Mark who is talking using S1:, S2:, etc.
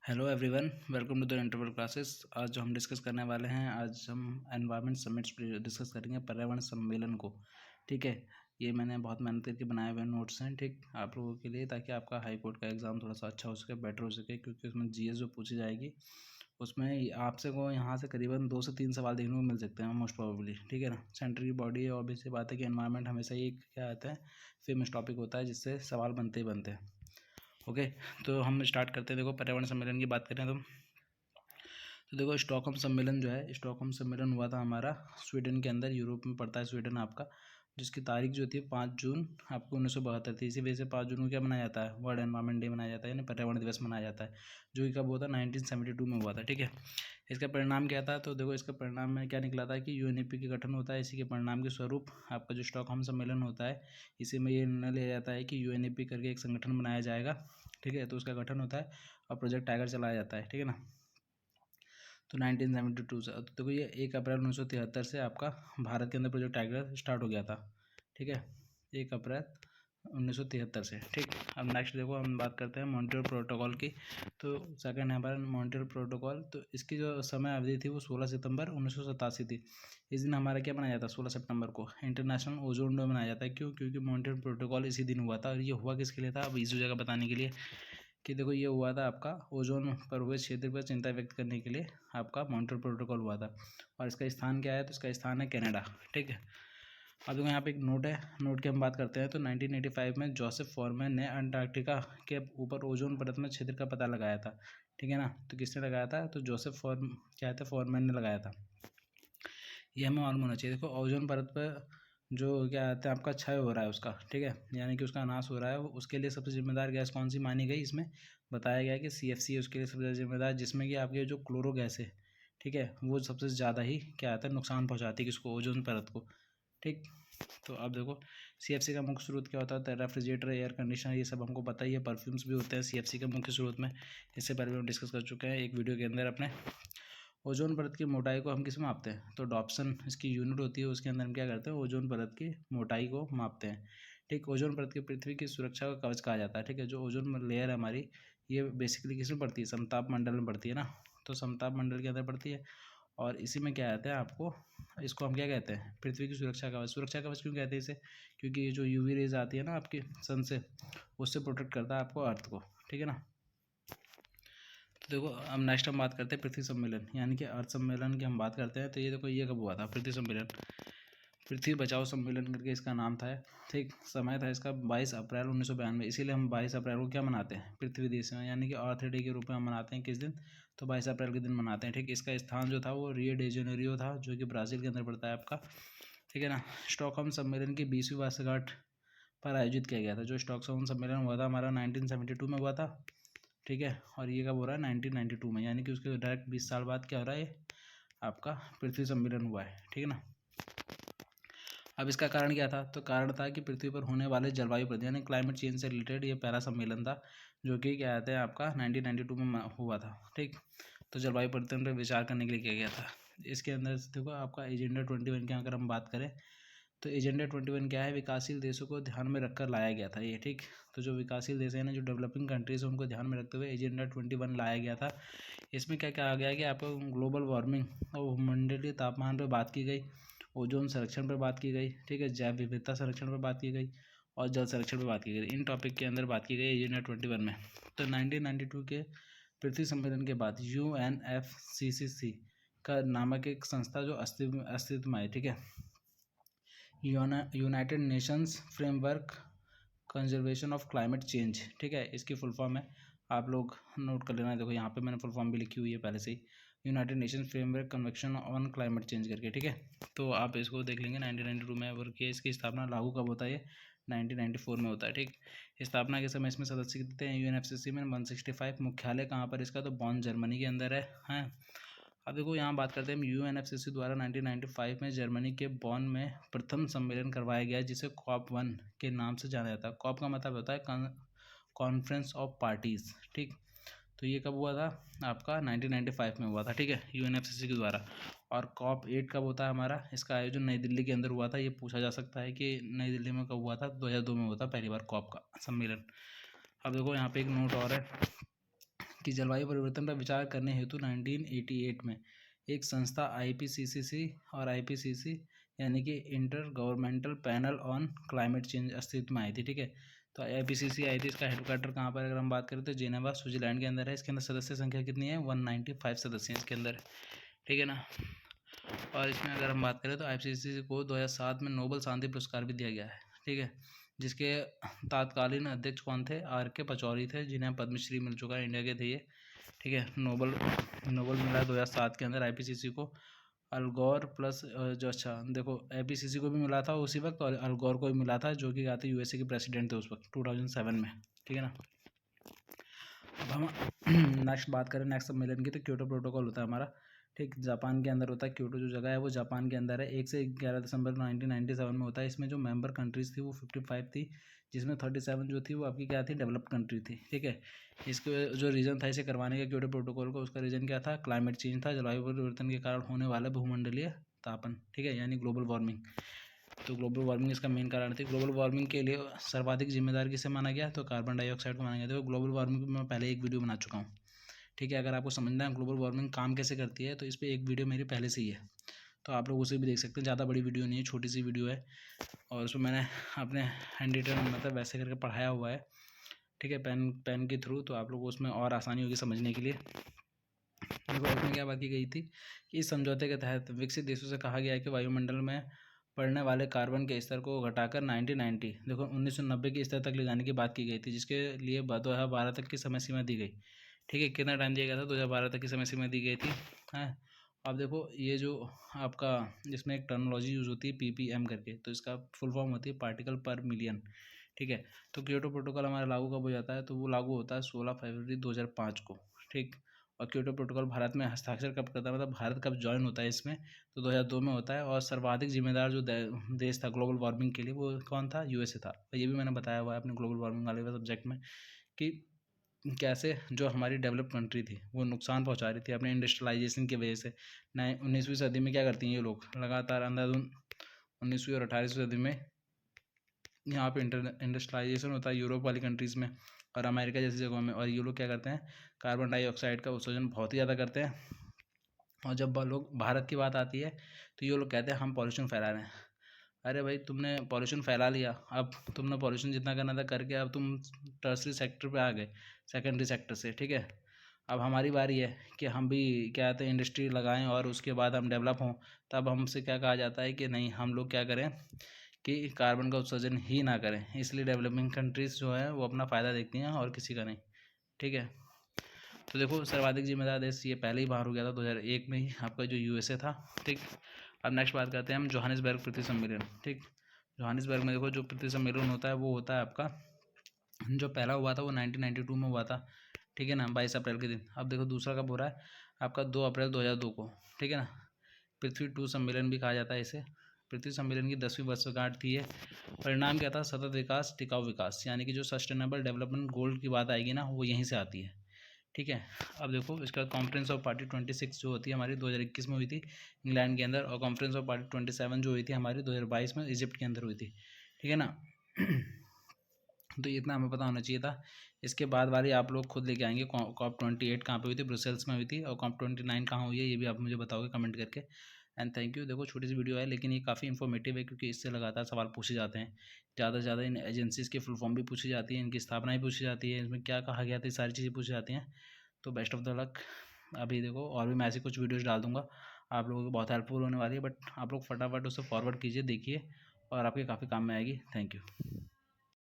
S1: Hello everyone, welcome to the interval classes. आज जो हम डिस्कस करने वाले हैं, आज हम एनवायरनमेंट समिट्स पर डिस्कस करेंगे, पर्यावरण सम्मेलन को। ठीक है, ये मैंने बहुत मेहनत करके बनाए हुए नोट्स हैं, ठीक, आप लोगों के लिए, ताकि आपका हाई कोर्ट का एग्ज़ाम थोड़ा सा अच्छा हो सके, बेटर हो सके, क्योंकि उसमें जीएस जो पूछी जाएगी उसमें आपसे को यहाँ से करीबन 2 से 3 सवाल देखने को मिल सकते हैं मोस्ट प्रोबेबली। ठीक है ना, सेंट्रल बॉडी है, ऑब्वियस सी बात है कि एनवायरनमेंट हमेशा ही क्या आता है, फेमस टॉपिक होता है जिससे सवाल बनते ही बनते हैं। ओके, तो हम स्टार्ट करते हैं। देखो, पर्यावरण सम्मेलन की बात करें तो देखो, स्टॉकहोम सम्मेलन जो है, स्टॉकहोम सम्मेलन हुआ था हमारा स्वीडन के अंदर, यूरोप में पड़ता है स्वीडन आपका, जिसकी तारीख जो थी 5 जून आपको 1972 थी। इसी वजह से 5 जून को क्या मनाया जाता है, वर्ल्ड एनवायरनमेंट डे मनाया जाता है, यानी पर्यावरण दिवस मनाया जाता है, जो कि कब हुआ था, 1972 में हुआ था। ठीक है, इसका परिणाम क्या था, तो देखो इसका परिणाम में क्या निकला था कि यूएनईपी का गठन होता है। इसी के परिणाम के स्वरूप आपका जो स्टॉकहोम सम्मेलन होता है, इसी में ये निर्णय लिया जाता है कि यूएनईपी करके एक संगठन बनाया जाएगा। ठीक है, तो उसका गठन होता है और प्रोजेक्ट टाइगर चलाया जाता है। ठीक है ना, तो 1972 से, तो देखो ये 1 अप्रैल 1973 से आपका भारत के अंदर प्रोजेक्ट टाइगर स्टार्ट हो गया था। ठीक है, 1 अप्रैल 1973 से। ठीक, अब नेक्स्ट देखो हम बात करते हैं मॉन्ट्रियल प्रोटोकॉल की। तो सेकंड है हमारा मॉन्ट्रियल प्रोटोकॉल। तो इसकी जो समय अवधि थी वो 16 सितंबर 1987 थी। इस दिन हमारा क्या मनाया जाता है, 16 सितंबर को इंटरनेशनल ओजोन डे मनाया जाता है। क्यों? क्योंकि मॉन्ट्रियल प्रोटोकॉल इसी दिन हुआ था। और ये हुआ किसके लिए था, अब इस जगह बताने के लिए कि देखो ये हुआ था आपका ओजोन पर हुए क्षेत्र पर चिंता व्यक्त करने के लिए आपका मॉन्ट्रियल प्रोटोकॉल हुआ था। और इसका स्थान क्या है, तो इसका स्थान है कनाडा। ठीक है, अब देखो यहाँ पे एक नोट है, नोट की हम बात करते हैं। तो 1985 में जोसेफ फॉरमैन ने अंटार्कटिका के ऊपर ओजोन परत में छिद्र का पता लगाया था। ठीक है ना, तो किसने लगाया था, तो फॉरमैन ने लगाया था। ये हमें मालूम होना चाहिए। देखो, ओजोन परत पर जो क्या कहते हैं आपका क्षय हो रहा है उसका, ठीक है, यानी कि उसका नाश हो रहा है, उसके लिए सबसे जिम्मेदार गैस कौन सी मानी गई, इसमें बताया गया है कि सीएफसी है उसके लिए सबसे जिम्मेदार, जिसमें कि आपके जो क्लोरो गैस है, ठीक है, वो सबसे ज़्यादा ही क्या आता है, नुकसान पहुँचाती है किसको, ओजोन परत को। ठीक, तो अब देखो सीएफसी का मुख्य स्रोत क्या होता है, रेफ्रिजरेटर, एयर कंडीशनर, ये सब हमको पता ही है। परफ्यूम्स भी होते हैं सीएफसी के मुख्य स्रोत में, इससे पहले भी हम डिस्कस कर चुके हैं एक वीडियो के अंदर अपने। ओजोन परत की मोटाई को हम किस में मापते हैं, तो डॉप्सन इसकी यूनिट होती है, उसके अंदर हम क्या करते हैं, ओजोन परत की मोटाई को मापते हैं। ठीक, ओजोन परत की पृथ्वी की सुरक्षा का कवच कहा जाता है। ठीक है, जो ओजोन लेयर है हमारी, ये बेसिकली किस में पड़ती है, समताप मंडल में पड़ती है ना, तो समताप मंडल के अंदर पड़ती है। और इसी में क्या कहते हैं आपको, इसको हम क्या कहते हैं, पृथ्वी की सुरक्षा कवच। सुरक्षा कवच क्यों कहते हैं इसे, क्योंकि ये जो यूवी रेज आती है ना आपकी सन से, उससे प्रोटेक्ट करता है आपको अर्थ को। ठीक है ना, तो देखो अब नेक्स्ट हम बात करते हैं पृथ्वी सम्मेलन, यानी कि अर्थ सम्मेलन की हम बात करते हैं। तो ये देखो, ये कब हुआ था पृथ्वी सम्मेलन, पृथ्वी बचाओ सम्मेलन करके इसका नाम था। ठीक, समय था इसका 22 अप्रैल 1992। इसीलिए हम 22 अप्रैल को क्या मनाते हैं, पृथ्वी दिवस में, यानी कि अर्थ डे के रूप में हम मनाते हैं। किस दिन, तो 22 अप्रैल के दिन मनाते हैं। ठीक, इसका स्थान जो था वो रियो डे जेनेरियो था, जो कि ब्राज़ील के अंदर पड़ता है आपका। ठीक है ना, स्टॉकहोम सम्मेलन की 20वीं वर्षगांठ पर आयोजित किया गया था। जो स्टॉकहोम सम्मेलन हुआ था हमारा 1972 में हुआ था। ठीक है, और ये कब हो रहा है, 1992 में, यानी कि उसके डायरेक्ट 20 साल बाद क्या हो रहा है, ये आपका पृथ्वी सम्मेलन हुआ है। ठीक है ना, अब इसका कारण क्या था, तो कारण था कि पृथ्वी पर होने वाले जलवायु प्रदूषण यानी क्लाइमेट चेंज से रिलेटेड ये पहला सम्मेलन था, जो कि क्या कहते हैं आपका 1992 में हुआ था। ठीक, तो जलवायु परिवर्तन पर विचार करने के लिए किया गया था। इसके अंदर देखो आपका एजेंडा 21 की अगर हम बात करें, तो एजेंडा 21 क्या है, विकासशील देशों को ध्यान में रखकर लाया गया था ये। ठीक, तो जो विकासशील देश हैं ना, जो डेवलपिंग कंट्रीज है, उनको ध्यान में रखते हुए एजेंडा 21 लाया गया था। इसमें क्या कहा गया कि आपको ग्लोबल वार्मिंग और मंडलीय तापमान पर बात की गई, ओजोन संरक्षण पर बात की गई, ठीक है, जैव विविधता संरक्षण पर बात की गई, और जल संरक्षण पर बात की गई। इन टॉपिक के अंदर बात की गई एजेंडा 21 में। तो 1992 के पृथ्वी सम्मेलन के बाद UNFCCC का नामक एक संस्था जो अस्तित्व में आई। ठीक है, United Nations framework conservation of climate change. ठीक है, इसकी फुल फॉर्म है, आप लोग नोट कर लेना। देखो यहाँ पे मैंने फुल फॉर्म भी लिखी हुई है पहले से ही, United Nation Framework Convention on Climate Change करके। ठीक है, तो आप इसको देख लेंगे 1992 में, और कि इसकी स्थापना लागू कब होता है, ये 1994 में होता है। ठीक, स्थापना के समय इसमें सदस्य कितने हैं, UNFCCC में 165। मुख्यालय कहाँ पर इसका, तो बॉन जर्मनी के अंदर है। हाँ, अब देखो यहाँ बात करते हैं, UNFCCC द्वारा 1995 में जर्मनी के बॉन में प्रथम सम्मेलन करवाया गया, जिसे COP1 के नाम से जाना जाता है। कॉप का मतलब होता है कॉन्फ्रेंस ऑफ पार्टीज। ठीक, तो ये कब हुआ था, आपका 1995 में हुआ था। ठीक है, UNFCCC के द्वारा। और COP8 कब होता है हमारा, इसका आयोजन नई दिल्ली के अंदर हुआ था। ये पूछा जा सकता है कि नई दिल्ली में कब हुआ था, 2002 में हुआ था पहली बार COP का सम्मेलन। अब देखो यहाँ पे एक नोट और है कि जलवायु परिवर्तन पर विचार करने हेतु 1988 में एक संस्था IPCC और IPCC यानी कि inter governmental panel on Climate change अस्तित्व में आई थी। ठीक है, तो IPCC आई थी। इसका हेडक्वार्टर कहाँ पर अगर हम बात करें तो जेनेवा स्विट्जरलैंड के अंदर है। इसके अंदर सदस्य संख्या कितनी है? 195 सदस्य हैं इसके अंदर। ठीक है ना। और इसमें अगर हम बात करें तो IPCC को 2007 में नोबल शांति पुरस्कार भी दिया गया है। ठीक है, जिसके तत्कालीन अध्यक्ष कौन थे? RK पचौरी थे, जिन्हें पद्मश्री मिल चुका है, इंडिया के थे ये। ठीक है, नोबल मिला 2007 के अंदर IPCC को। अलगौर प्लस जो अच्छा देखो IPCC को भी मिला था उसी वक्त, और अलगौर को भी मिला था, जो कि क्या थे? USA के प्रेसिडेंट थे उस वक्त 2007 में। ठीक है ना। अब हम नेक्स्ट बात करें नेक्स्ट सम्मेलन की, तो क्योटो प्रोटोकॉल होता है हमारा। ठीक, जापान के अंदर होता है। क्योटो जो जगह है वो जापान के अंदर है। 1 से 11 दिसंबर 1997 में होता है। इसमें जो मेंबर कंट्रीज़ थी वो 55 थी, जिसमें 37 जो थी वो आपकी क्या थी? डेवलप्ड कंट्री थी। ठीक है, इसके जो रीज़न था इसे करवाने का क्योटो प्रोटोकॉल को, उसका रीज़न क्या था? क्लाइमेट चेंज था, जलवायु परिवर्तन के कारण होने वाला भूमंडलीय तापन। ठीक है, यानी ग्लोबल वार्मिंग। तो ग्लोबल वार्मिंग इसका मेन कारण थी। ग्लोबल वार्मिंग के लिए सर्वाधिक जिम्मेदार किसे माना गया? तो कार्बन डाइऑक्साइड को माना गया। तो ग्लोबल वार्मिंग में मैं पहले एक वीडियो बना चुका हूँ। ठीक है, अगर आपको समझना है ग्लोबल वार्मिंग काम कैसे करती है तो इस पर एक वीडियो मेरी पहले से ही है, तो आप लोग उसे भी देख सकते हैं। ज़्यादा बड़ी वीडियो नहीं है, छोटी सी वीडियो है, और उसमें मैंने अपने हैंड रिटन मतलब वैसे करके पढ़ाया हुआ है। ठीक है, पेन के थ्रू, तो आप लोग को उसमें और आसानी होगी समझने के लिए। देखो इसमें क्या बात की गई थी कि इस समझौते के तहत विकसित देशों से कहा गया है कि वायुमंडल में पड़ने वाले कार्बन के स्तर को घटाकर 1990 देखो 1990 के स्तर तक ले जाने की बात की गई थी, जिसके लिए 2012 तक की समय सीमा दी गई। ठीक है, कितना टाइम दिया गया था? 2012 तक की समय सीमा दी गई थी। हाँ, अब देखो ये जो आपका इसमें एक टर्मिनोलॉजी यूज़ होती है PPM करके, तो इसका फुल फॉर्म होती है पार्टिकल पर मिलियन। ठीक है, तो क्योटो प्रोटोकॉल हमारा लागू कब हो जाता है? तो वो लागू होता है 16 फरवरी 2005 को। ठीक, और क्योटो प्रोटोकॉल भारत में हस्ताक्षर कब करता है, मतलब भारत कब ज्वाइन होता है इसमें? तो 2002 में होता है। और सर्वाधिक जिम्मेदार जो देश था ग्लोबल वार्मिंग के लिए वो कौन था? USA था। ये भी मैंने बताया हुआ है अपने ग्लोबल वार्मिंग वाले सब्जेक्ट में कि कैसे जो हमारी डेवलप कंट्री थी वो नुकसान पहुंचा रही थी अपने इंडस्ट्रियलाइजेशन की वजह से। 19वीं सदी में क्या करती हैं ये लोग? लगातार अंधाधुंध 19वीं और 18वीं सदी में यहाँ पे इंडस्ट्रियलाइजेशन होता है यूरोप वाली कंट्रीज़ में और अमेरिका जैसी जगहों में, और ये लोग क्या करते हैं? कार्बन डाइऑक्साइड का उत्सर्जन बहुत ही ज़्यादा करते हैं। और जब लोग भारत की बात आती है तो ये लोग कहते हैं हम पॉल्यूशन फैला रहे हैं। अरे भाई, तुमने पॉल्यूशन फैला लिया, अब तुमने पॉल्यूशन जितना करना था करके अब तुम टर्सरी सेक्टर पे आ गए, सेकेंडरी सेक्टर से। ठीक है, अब हमारी बारी है कि हम भी क्या कहते हैं इंडस्ट्री लगाएं और उसके बाद हम डेवलप हों। तब हमसे क्या कहा जाता है कि नहीं, हम लोग क्या करें कि कार्बन का उत्सर्जन ही ना करें। इसलिए डेवलपिंग कंट्रीज़ जो है वो अपना फ़ायदा देखती हैं और किसी का नहीं। ठीक है, तो देखो सर्वाधिक जिम्मेदार देश ये पहले ही बाहर हो गया था 2001 में ही, आपका जो USA था। ठीक, अब नेक्स्ट बात करते हैं हम जोहानिसबर्ग पृथ्वी सम्मेलन। ठीक, जोहानिसबर्ग में देखो जो पृथ्वी सम्मेलन होता है वो होता है आपका, जो पहला हुआ था वो 1992 में हुआ था। ठीक है ना, 22 अप्रैल के दिन। अब देखो दूसरा कब हो रहा है आपका? 2 अप्रैल 2002 को। ठीक है ना, पृथ्वी 2 सम्मेलन भी कहा जाता है इसे। पृथ्वी सम्मेलन की 10वीं वर्षगांठ थी ये। परिणाम क्या था? सतत विकास, टिकाऊ विकास, यानी कि जो सस्टेनेबल डेवलपमेंट गोल की बात आएगी ना वो यहीं से आती है। ठीक है, अब देखो इसका कॉन्फ्रेंस ऑफ पार्टी 26 जो होती है हमारी 2021 में हुई थी इंग्लैंड के अंदर, और कॉन्फ्रेंस ऑफ पार्टी 27 जो हुई थी हमारी 2022 में इजिप्ट के अंदर हुई थी। ठीक है ना। तो इतना हमें पता होना चाहिए था। इसके बाद वाली आप लोग खुद लेके आएंगे। COP28 कहाँ पे हुई थी? ब्रुसेल्स में हुई थी। और COP29 कहाँ हुई है ये भी आप मुझे बताओगे कमेंट करके। And thank you. देखो छोटी सी वीडियो है लेकिन ये काफ़ी इन्फॉर्मेटिव है, क्योंकि इससे लगातार सवाल पूछे जाते हैं। ज़्यादा से ज़्यादा इन एजेंसीज़ की फुल फॉर्म भी पूछी जाती है, इनकी स्थापना भी पूछी जाती है, इसमें क्या कहा गया था, ये सारी चीज़ें पूछी जाती हैं। तो बेस्ट ऑफ द लक। अभी देखो और भी मैं ऐसी कुछ वीडियोज़ डाल दूँगा, आप लोगों को बहुत हेल्पफुल होने वाली है। बट आप लोग फटाफट उसे फॉरवर्ड कीजिए, देखिए, और आपके काफ़ी काम में आएगी। Thank you.